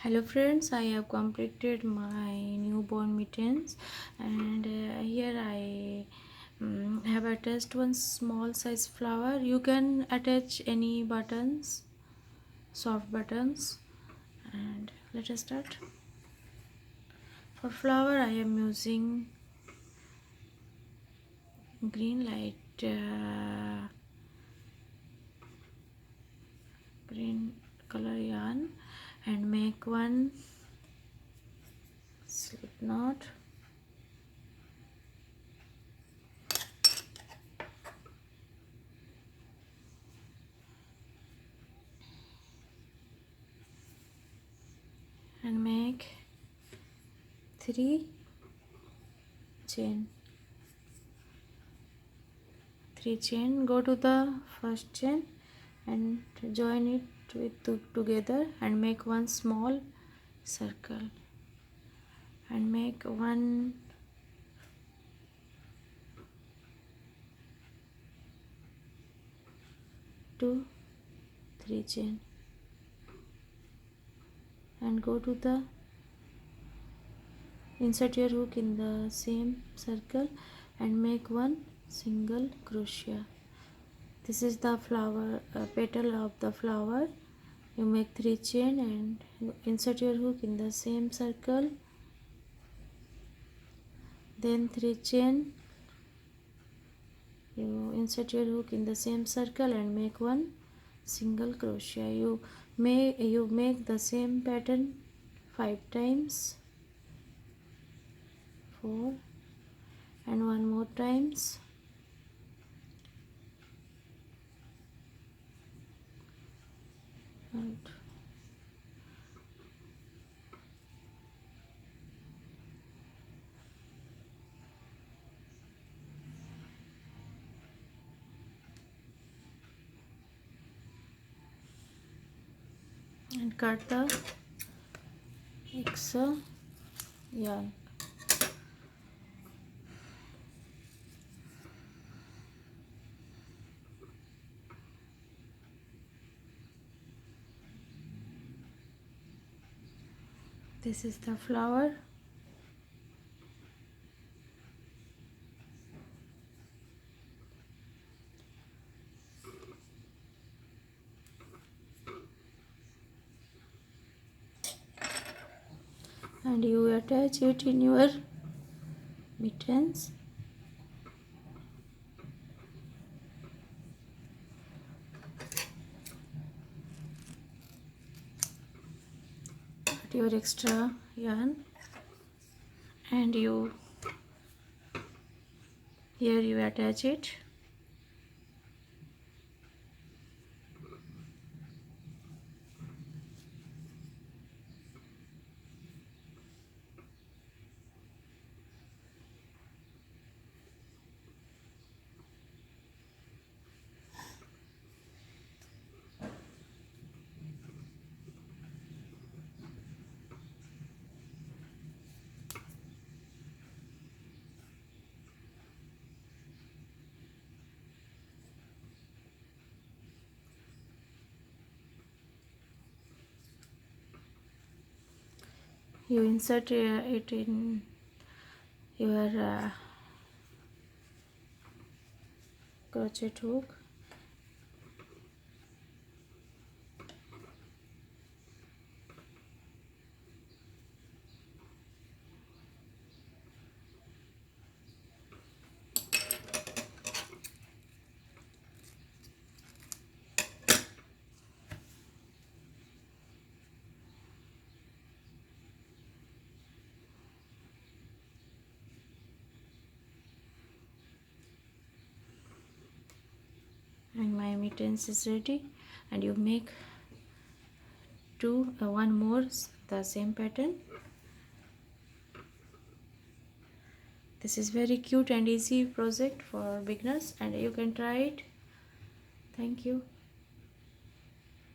Hello friends, I have completed my newborn mittens, and here I have attached one small size flower. You can attach any buttons, soft buttons, and let us start. For flower I am using green light green color yarn and make one slip knot. And make 3 chain. 3 chain. Go to the first chain and join it with together and make one small circle and make 1 2 3 chain and go to the insert your hook in the same circle and make one single crochet. This is the flower petal of the flower. You make 3 chain and you insert your hook in the same circle, then 3 chain, you insert your hook in the same circle and make one single crochet. You make the same pattern 5 times, 4 and one more times, and cut the extra yarn. This is the flower. And you attach it in your mittens. Cut your extra yarn and you attach it. You insert it in your crochet hook. And my mittens is ready, and you make one more the same pattern. This is very cute and easy project for beginners, and you can try it. Thank you.